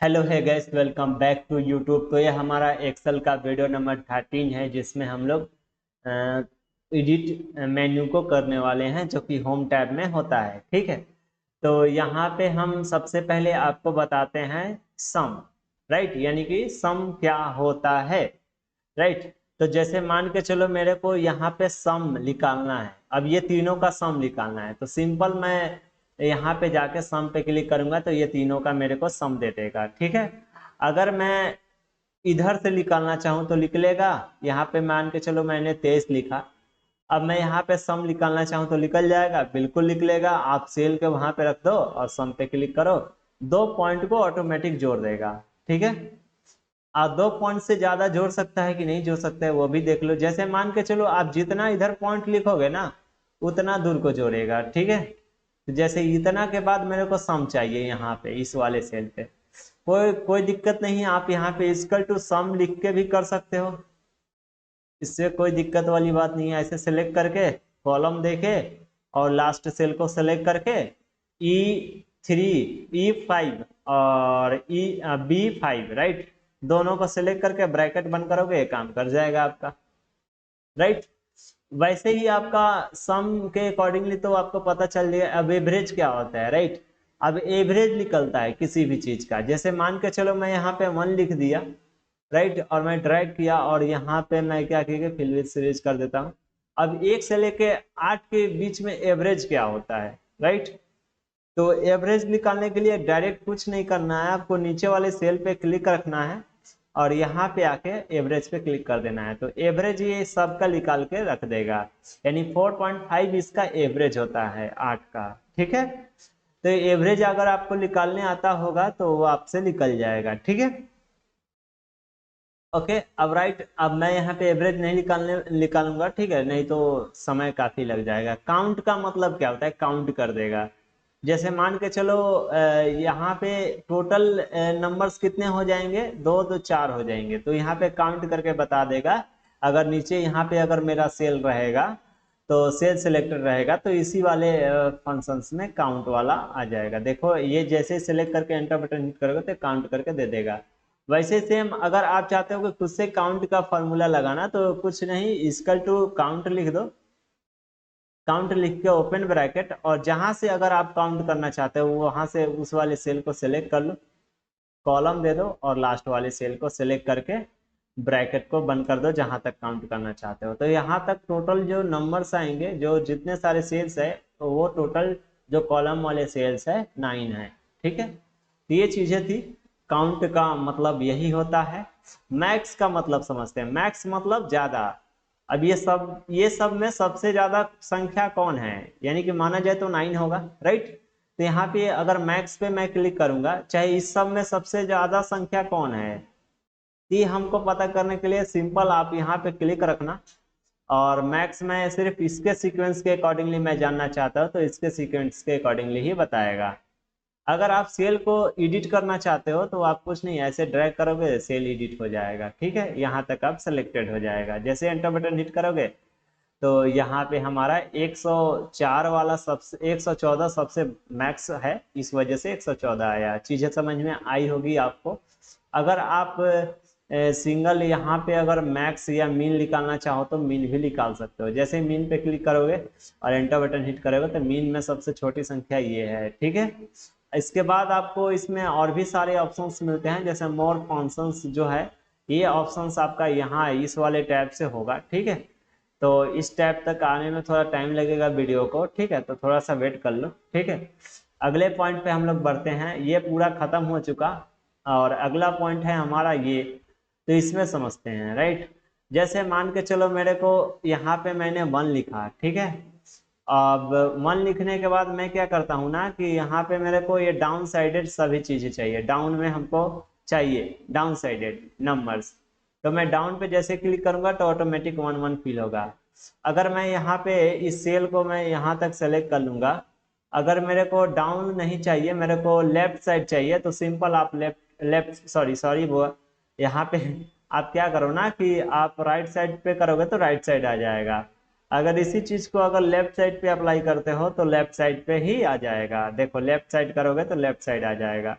Hello hi guys, welcome back to YouTube. तो ये हमारा एक्सेल का वीडियो नंबर 13 है, जिसमें हम लोग एडिट मेन्यू को करने वाले हैं, जो कि होम टैब में होता है। ठीक है, तो यहाँ पे हम सबसे पहले आपको बताते हैं सम। राइट, यानी कि सम क्या होता है। राइट, तो जैसे मान के चलो मेरे को यहाँ पे सम निकालना है। अब ये तीनों का सम निकालना है, तो सिंपल मैं यहाँ पे जाके सम पे क्लिक करूंगा तो ये तीनों का मेरे को सम दे देगा। ठीक है, अगर मैं इधर से निकालना चाहूँ तो निकलेगा। यहाँ पे मान के चलो मैंने 23 लिखा। अब मैं यहाँ पे सम निकालना चाहूँ तो निकल जाएगा, बिल्कुल निकलेगा। आप सेल के वहां पे रख दो और सम पे क्लिक करो, 2 पॉइंट को ऑटोमेटिक जोड़ देगा। ठीक है, आप 2 पॉइंट से ज्यादा जोड़ सकता है कि नहीं जोड़ सकता है वो भी देख लो। जैसे मान के चलो आप जितना इधर पॉइंट लिखोगे ना, उतना दूर को जोड़ेगा। ठीक है, तो जैसे इतना के बाद मेरे को सम चाहिए यहाँ पे इस वाले सेल पे, कोई कोई दिक्कत नहीं। आप यहाँ पे इक्वल टू सम लिख के भी कर सकते हो, इससे कोई दिक्कत वाली बात नहीं है। ऐसे सेलेक्ट करके कॉलम देके और लास्ट सेल को सेलेक्ट करके E3 E5 और B5, राइट, दोनों को सेलेक्ट करके ब्रैकेट बंद करोगे, काम कर जाएगा आपका। राइट, वैसे ही आपका सम के अकॉर्डिंगली तो आपको पता चल जाएगा अब एवरेज क्या होता है। राइट, अब एवरेज निकलता है किसी भी चीज का। जैसे मान के चलो मैं यहाँ पे 1 लिख दिया, राइट, और मैं ड्रैग किया और यहाँ पे मैं क्या किया, फिल विद सीरीज कर देता हूँ। अब 1 से लेके 8 के बीच में एवरेज क्या होता है। राइट, तो एवरेज निकालने के लिए डायरेक्ट कुछ नहीं करना है, आपको नीचे वाले सेल पे क्लिक रखना है और यहाँ पे आके एवरेज पे क्लिक कर देना है। तो एवरेज ये सब का निकाल के रख देगा, यानी 4.5 इसका एवरेज होता है 8 का। ठीक है, तो एवरेज अगर आपको निकालने आता होगा तो वो आपसे निकल जाएगा। ठीक है, ओके। अब राइट, अब मैं यहाँ पे एवरेज नहीं निकालूंगा, ठीक है, नहीं तो समय काफी लग जाएगा। काउंट का मतलब क्या होता है, काउंट कर देगा। जैसे मान के चलो यहाँ पे टोटल नंबर्स कितने हो जाएंगे, 2 तो 4 हो जाएंगे, तो यहाँ पे काउंट करके बता देगा। अगर नीचे यहाँ पे अगर मेरा सेल रहेगा तो सेल सिलेक्टर रहेगा, तो इसी वाले फंक्शंस में काउंट वाला आ जाएगा। देखो ये जैसे सिलेक्ट करके एंटर बटन हिट करोगे तो काउंट करके दे देगा। वैसे सेम अगर आप चाहते हो कि खुद से काउंट का फॉर्मूला लगाना, तो कुछ नहीं, इक्वल टू काउंट लिख दो। काउंट लिख के ओपन ब्रैकेट, और जहां से अगर आप काउंट करना चाहते हो वहां से उस वाले सेल को सिलेक्ट कर लो, कॉलम दे दो और लास्ट वाले सेल को सिलेक्ट करके ब्रैकेट को बंद कर दो जहां तक काउंट करना चाहते हो। तो यहाँ तक टोटल जो नंबर्स आएंगे, जो जितने सारे सेल्स है, तो वो टोटल जो कॉलम वाले सेल्स है 9 है। ठीक है, तो ये चीजें थी। काउंट का मतलब यही होता है। मैक्स का मतलब समझते हैं, मैक्स मतलब ज्यादा। अब ये सब में सबसे ज्यादा संख्या कौन है, यानी कि माना जाए तो 9 होगा। राइट, तो यहाँ पे अगर मैक्स पे मैं क्लिक करूंगा, चाहे इस सब में सबसे ज्यादा संख्या कौन है, ये हमको पता करने के लिए सिंपल आप यहाँ पे क्लिक रखना, और मैक्स में सिर्फ इसके सीक्वेंस के अकॉर्डिंगली मैं जानना चाहता हूँ तो इसके सीक्वेंस के अकॉर्डिंगली ही बताएगा। अगर आप सेल को एडिट करना चाहते हो तो आप कुछ नहीं, ऐसे ड्रैग करोगे सेल एडिट हो जाएगा। ठीक है, यहाँ तक आप सेलेक्टेड हो जाएगा। जैसे एंटर बटन हिट करोगे तो यहाँ पे हमारा 104 वाला सबसे 114 सबसे मैक्स है, इस वजह से 114 आया। चीजें समझ में आई होगी आपको। अगर आप सिंगल यहाँ पे अगर मैक्स या मीन निकालना चाहो तो मीन भी निकाल सकते हो। जैसे मीन पे क्लिक करोगे और एंटर बटन हिट करोगे तो मीन में सबसे छोटी संख्या ये है। ठीक है, इसके बाद आपको इसमें और भी सारे ऑप्शंस मिलते हैं, जैसे मोर फंक्शंस जो है, ये ऑप्शंस आपका यहाँ इस वाले टैब से होगा। ठीक है, तो इस टैब तक आने में थोड़ा टाइम लगेगा वीडियो को। ठीक है, तो थोड़ा सा वेट कर लो। ठीक है, अगले पॉइंट पे हम लोग बढ़ते हैं। ये पूरा खत्म हो चुका और अगला पॉइंट है हमारा ये, तो इसमें समझते हैं। राइट, जैसे मान के चलो मेरे को यहाँ पे मैंने 1 लिखा। ठीक है, अब 1 लिखने के बाद मैं क्या करता हूँ ना, कि यहाँ पे मेरे को ये डाउन साइडेड सभी चीजें चाहिए। डाउन में हमको चाहिए डाउन साइडेड नंबर्स, तो मैं डाउन पे जैसे क्लिक करूंगा तो ऑटोमेटिक 1 1 फिल होगा। अगर मैं यहाँ पे इस सेल को मैं यहाँ तक सेलेक्ट कर लूंगा, अगर मेरे को डाउन नहीं चाहिए, मेरे को लेफ्ट साइड चाहिए, तो सिंपल आप लेफ्ट लेफ्ट सॉरी सॉरी वो यहाँ पे आप क्या करो ना, कि आप राइट साइड पे करोगे तो राइट साइड आ जाएगा। अगर इसी चीज को अगर लेफ्ट साइड पे अप्लाई करते हो तो लेफ्ट साइड पे ही आ जाएगा। देखो लेफ्ट साइड करोगे तो लेफ्ट साइड आ जाएगा।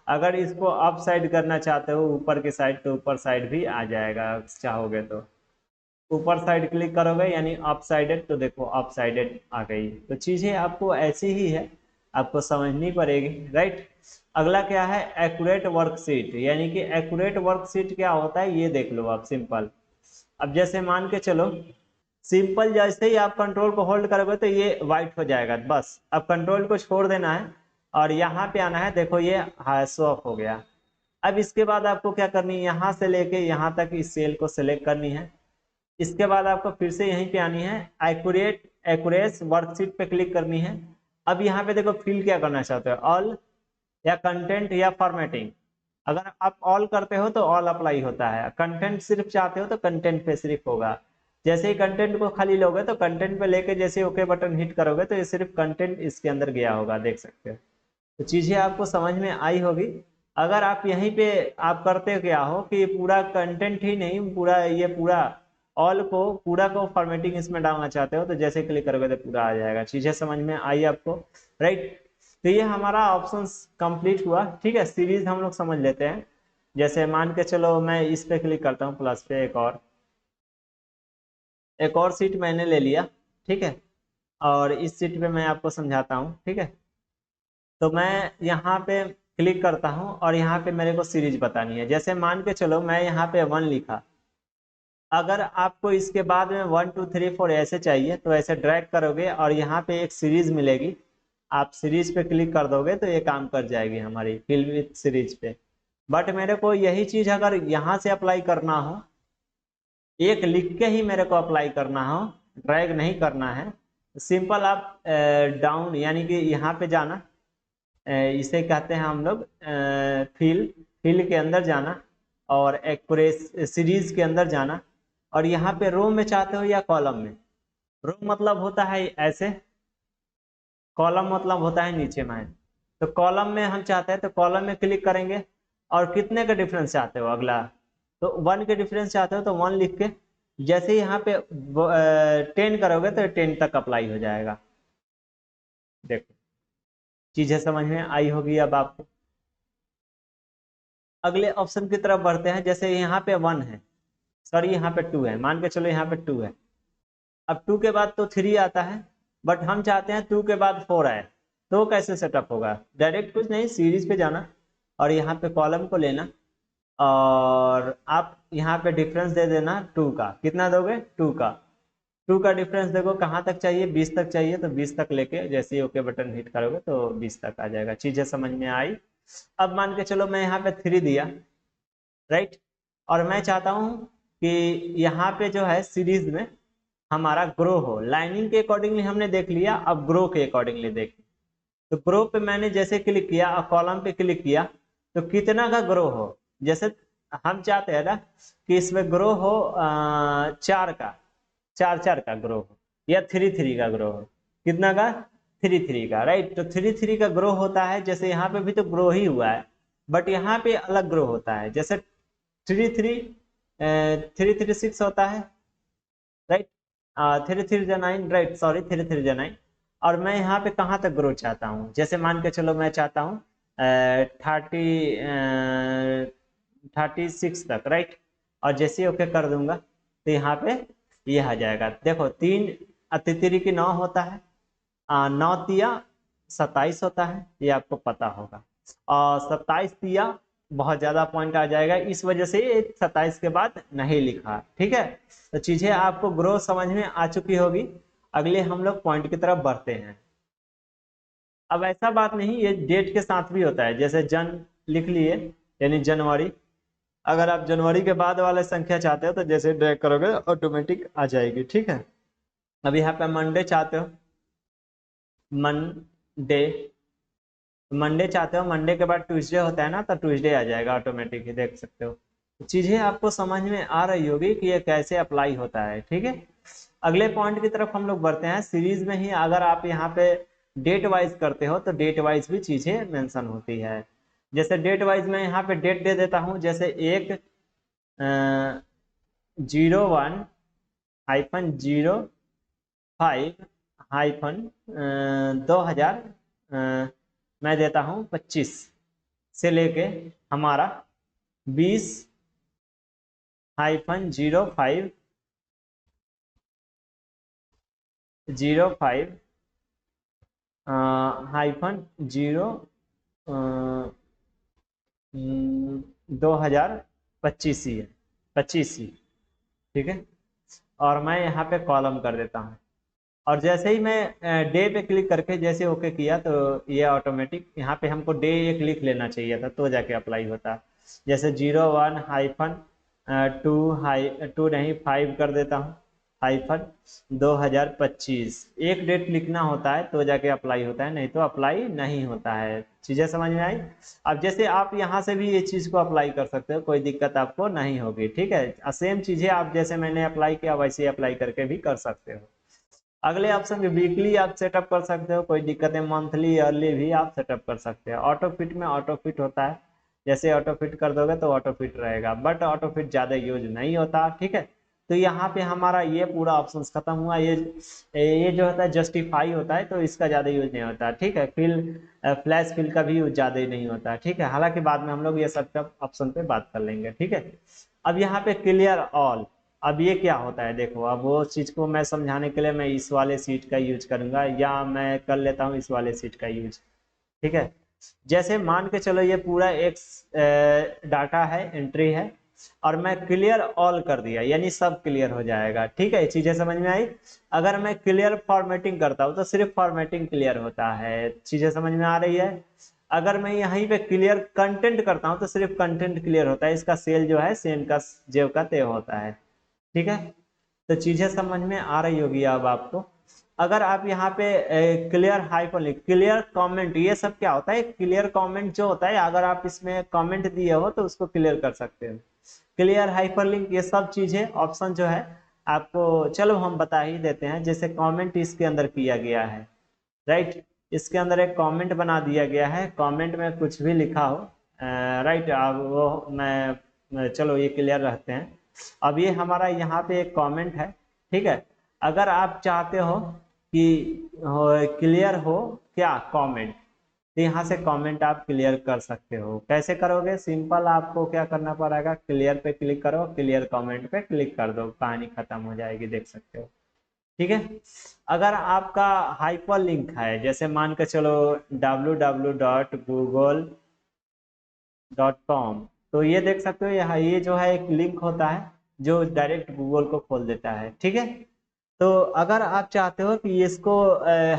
अगर इसको अप साइड करना चाहते हो ऊपर की साइड, तो ऊपर साइड भी आ जाएगा चाहोगे तो। ऊपर साइड क्लिक करोगे यानी अप साइडेड, तो देखो अप साइडेड आ गई। तो चीजें आपको ऐसी ही है, आपको समझनी पड़ेगी, राइट। अगला क्या है, एक्यूरेट वर्कशीट, यानी कि एक्यूरेट वर्कशीट क्या होता है ये देख लो आप सिंपल। अब जैसे मान के चलो, सिंपल जैसे ही आप कंट्रोल को होल्ड करोगे तो ये व्हाइट हो जाएगा, बस अब कंट्रोल को छोड़ देना है और यहाँ पे आना है, देखो ये शो ऑफ हो गया। अब इसके बाद आपको क्या करनी है, यहाँ से लेके यहाँ तक इस सेल को सिलेक्ट करनी है। इसके बाद आपको फिर से यहीं पे आनी है, एक्यूरेट एक्यूरेस वर्कशीट पे क्लिक करनी है। अब यहाँ पे देखो फिल क्या करना चाहते हो, ऑल या कंटेंट या फॉर्मेटिंग। अगर आप ऑल करते हो तो ऑल अप्लाई होता है, कंटेंट सिर्फ चाहते हो तो कंटेंट पे सिर्फ होगा। जैसे ही कंटेंट को खाली लोगे तो कंटेंट पे लेके जैसे ओके बटन हिट करोगे तो ये सिर्फ कंटेंट इसके अंदर गया होगा, देख सकते हो। तो चीजें आपको समझ में आई होगी। अगर आप यहीं पे आप करते क्या हो कि पूरा कंटेंट ही नहीं, पूरा ये पूरा ऑल को पूरा को फॉर्मेटिंग इसमें डालना चाहते हो तो जैसे क्लिक करोगे तो पूरा आ जाएगा। चीजें समझ में आई आपको, राइट। तो ये हमारा ऑप्शन कंप्लीट हुआ, ठीक है। सीरीज हम लोग समझ लेते हैं। जैसे मान के चलो मैं इस पे क्लिक करता हूँ प्लस पे, एक और सीट मैंने ले लिया, ठीक है। और इस सीट पे मैं आपको समझाता हूँ, ठीक है। तो मैं यहाँ पे क्लिक करता हूँ और यहाँ पे मेरे को सीरीज बतानी है। जैसे मान के चलो मैं यहाँ पे 1 लिखा, अगर आपको इसके बाद में 1 2 3 4 ऐसे चाहिए तो ऐसे ड्रैग करोगे और यहाँ पे एक सीरीज मिलेगी, आप सीरीज पे क्लिक कर दोगे तो ये काम कर जाएगी हमारी फिल विथ सीरीज पे। बट मेरे को यही चीज अगर यहाँ से अप्लाई करना हो, एक लिख के ही मेरे को अप्लाई करना हो, ड्रैग नहीं करना है, सिंपल आप डाउन यानी कि यहाँ पे जाना, इसे कहते हैं हम लोग फिल, फिल के अंदर जाना और एक्यूरेस सीरीज के अंदर जाना। और यहाँ पे रो में चाहते हो या कॉलम में, रो मतलब होता है ऐसे, कॉलम मतलब होता है नीचे में। तो कॉलम में हम चाहते हैं तो कॉलम में क्लिक करेंगे। और कितने का डिफरेंस चाहते हो अगला, तो 1 के डिफरेंस चाहते हो तो 1 लिख के जैसे ही यहाँ पे 10 करोगे तो 10 तक अप्लाई हो जाएगा। देखो चीजें समझ में आई होगी अब आपको। अगले ऑप्शन की तरफ बढ़ते हैं। जैसे यहाँ पे 1 है, सॉरी यहाँ पे 2 है, मान के चलो यहाँ पे 2 है। अब 2 के बाद तो 3 आता है, बट हम चाहते हैं 2 के बाद 4 आए, तो कैसे सेटअप होगा, डायरेक्ट कुछ नहीं, सीरीज पे जाना और यहाँ पे कॉलम को लेना और आप यहाँ पे डिफरेंस दे देना 2 का। कितना दोगे, 2 का। 2 का डिफरेंस देखो कहाँ तक चाहिए, 20 तक चाहिए, तो 20 तक लेके जैसे ही ओके बटन हिट करोगे तो 20 तक आ जाएगा। चीजें समझ में आई। अब मान के चलो मैं यहाँ पे 3 दिया, राइट। और मैं चाहता हूँ कि यहाँ पे जो है सीरीज में हमारा ग्रो हो, लाइनिंग के अकॉर्डिंगली हमने देख लिया, अब ग्रो के अकॉर्डिंगली देख। तो ग्रो पे मैंने जैसे क्लिक किया और कॉलम पे क्लिक किया तो कितना का ग्रो हो, जैसे हम चाहते हैं ना कि इसमें ग्रो हो 4 का, 4 का ग्रो हो या 3 का ग्रो हो। कितना का, 3 का, राइट। तो 3 का ग्रो होता है, जैसे यहाँ पे भी तो ग्रो ही हुआ है, बट यहाँ पे अलग ग्रो होता है। जैसे 3 3 होता है, राइट। 3 3 9, right, sorry 3 3 9। और मैं यहाँ पे कहाँ तक ग्रोथ चाहता हूँ, जैसे मान के चलो मैं चाहता हूँ 36 तक, राइट। और जैसे ओके कर दूंगा तो यहाँ पे ये आ जाएगा। देखो 3 3 की 9 होता है, 9 तिया 27 होता है, ये आपको पता होगा। और 27 तिया बहुत ज्यादा पॉइंट आ जाएगा, इस वजह से 27 के बाद नहीं लिखा, ठीक है। तो चीजें आपको ग्रो समझ में आ चुकी होगी। अगले हम लोग पॉइंट की तरफ बढ़ते हैं। अब ऐसा बात नहीं, ये डेट के साथ भी होता है, जैसे जन लिख लिए यानी जनवरी। अगर आप जनवरी के बाद वाले संख्या चाहते हो तो जैसे ड्रैग करोगे ऑटोमेटिक आ जाएगी, ठीक है। अब यहाँ पे मंडे चाहते हो, मंडे, मंडे चाहते हो, मंडे के बाद ट्यूसडे होता है ना, तो ट्यूसडे आ जाएगा ऑटोमेटिक ही, देख सकते हो। चीजें आपको समझ में आ रही होगी कि ये कैसे अप्लाई होता है, ठीक है। अगले पॉइंट की तरफ हम लोग बढ़ते हैं। सीरीज में ही अगर आप यहाँ पे डेट वाइज करते हो तो डेट वाइज भी चीजें मेंशन होती है। जैसे डेट वाइज मैं यहाँ पे डेट दे देता हूँ, जैसे 1/01/05/2025, मैं देता हूँ 25, से लेके हमारा 20-05 05 -0 2025 ही है, 25 ही। ठीक है, और मैं यहाँ पे कॉलम कर देता हूँ, और जैसे ही मैं डे पे क्लिक करके जैसे ओके किया तो ये ऑटोमेटिक यहाँ पे हमको डे एक लिख लेना चाहिए था तो जाके अप्लाई होता। जैसे 01-2 नहीं 5 कर देता हूँ, -2025 एक डेट लिखना होता है तो जाके अप्लाई होता है, नहीं तो अप्लाई नहीं होता है। चीज़ें समझ में आई? अब जैसे आप यहाँ से भी ये चीज़ को अप्लाई कर सकते हो, कोई दिक्कत आपको नहीं होगी। ठीक है, सेम चीज़ें आप जैसे मैंने अप्लाई किया वैसे अप्लाई करके भी कर सकते हो। अगले ऑप्शन में वीकली आप सेटअप कर सकते हो, कोई दिक्कत है, मंथली ईयरली भी आप सेटअप कर सकते हो। ऑटो फिट में ऑटो फिट होता है, जैसे ऑटो फिट कर दोगे तो ऑटो फिट रहेगा, बट ऑटो फिट ज़्यादा यूज नहीं होता। ठीक है, तो यहाँ पे हमारा ये पूरा ऑप्शन खत्म हुआ। ये जो होता है जस्टिफाई होता है तो इसका ज़्यादा यूज नहीं होता। ठीक है, फिल फ्लैश फिल का भी यूज ज़्यादा नहीं होता। ठीक है, हालांकि बाद में हम लोग ये सब ऑप्शन पे बात कर लेंगे। ठीक है, अब यहाँ पे क्लियर ऑल, अब ये क्या होता है देखो, अब वो चीज को मैं समझाने के लिए मैं इस वाले सीट का यूज करूंगा, या मैं कर लेता हूँ इस वाले सीट का यूज। ठीक है, जैसे मान के चलो ये पूरा एक डाटा है, एंट्री है, और मैं क्लियर ऑल कर दिया यानी सब क्लियर हो जाएगा। ठीक है, चीजें समझ में आई? अगर मैं क्लियर फॉर्मेटिंग करता हूँ तो सिर्फ फॉर्मेटिंग क्लियर होता है। चीजें समझ में आ रही है? अगर मैं यहीं पे क्लियर कंटेंट करता हूँ तो सिर्फ कंटेंट क्लियर होता है, इसका सेल जो है सेम का जेब का तेव होता है। ठीक है, तो चीजें समझ में आ रही होगी अब आपको। अगर आप यहाँ पे क्लियर हाइपरलिंक, क्लियर कमेंट, ये सब क्या होता है? क्लियर कमेंट जो होता है, अगर आप इसमें कमेंट दिए हो तो उसको क्लियर कर सकते हो। क्लियर हाइपरलिंक, ये सब चीजें ऑप्शन जो है आपको, चलो हम बता ही देते हैं। जैसे कमेंट इसके अंदर किया गया है, राइट, इसके अंदर एक कमेंट बना दिया गया है, कमेंट में कुछ भी लिखा हो, राइट, अब वो चलो ये क्लियर रहते हैं। अब ये हमारा यहाँ पे एक कमेंट है। ठीक है, अगर आप चाहते हो कि क्लियर हो क्या कमेंट, तो यहाँ से कमेंट आप क्लियर कर सकते हो। कैसे करोगे? सिंपल, आपको क्या करना पड़ेगा, क्लियर पे क्लिक करो, क्लियर कमेंट पे क्लिक कर दो, कहानी खत्म हो जाएगी, देख सकते हो। ठीक है, अगर आपका हाइपर लिंक है, जैसे मान के चलो www.google.com, तो ये देख सकते हो यहाँ ये जो है एक लिंक होता है जो डायरेक्ट गूगल को खोल देता है। ठीक है, तो अगर आप चाहते हो कि इसको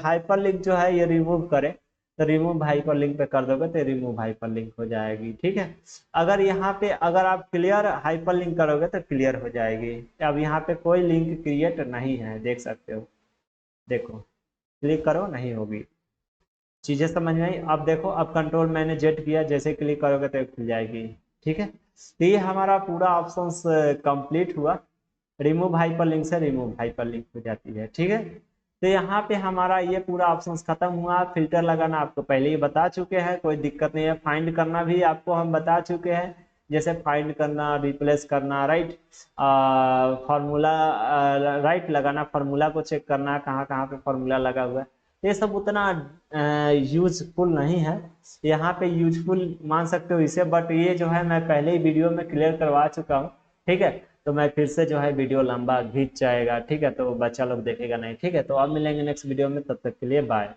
हाइपर लिंक जो है ये रिमूव करे, तो रिमूव हाइपर लिंक पे कर दोगे तो रिमूव हाइपर लिंक हो जाएगी। ठीक है, अगर यहाँ पे अगर आप क्लियर हाइपर लिंक करोगे तो क्लियर हो जाएगी। अब यहाँ पे कोई लिंक क्रिएट नहीं है, देख सकते हो, देखो क्लिक करो नहीं होगी। चीजें समझ में आई? अब देखो, अब कंट्रोल मैंने जेड किया, जैसे क्लिक करोगे तो खुल जाएगी। ठीक है, तो ये हमारा पूरा ऑप्शंस कंप्लीट हुआ। रिमूव हाइपरलिंक से रिमूव हाइपरलिंक हो जाती है। ठीक है, तो यहाँ पे हमारा ये पूरा ऑप्शंस खत्म हुआ। फिल्टर लगाना आपको पहले ही बता चुके हैं, कोई दिक्कत नहीं है। फाइंड करना भी आपको हम बता चुके हैं, जैसे फाइंड करना, रिप्लेस करना, राइट, फार्मूला, राइट लगाना, फार्मूला को चेक करना कहाँ कहाँ पे फार्मूला लगा हुआ है। ये सब उतना यूजफुल नहीं है, यहाँ पे यूजफुल मान सकते हो इसे, बट ये जो है मैं पहले ही वीडियो में क्लियर करवा चुका हूँ। ठीक है, तो मैं फिर से जो है वीडियो लंबा खींच जाएगा। ठीक है, तो बच्चा लोग देखेगा नहीं। ठीक है, तो अब मिलेंगे नेक्स्ट वीडियो में, तब तक के लिए बाय।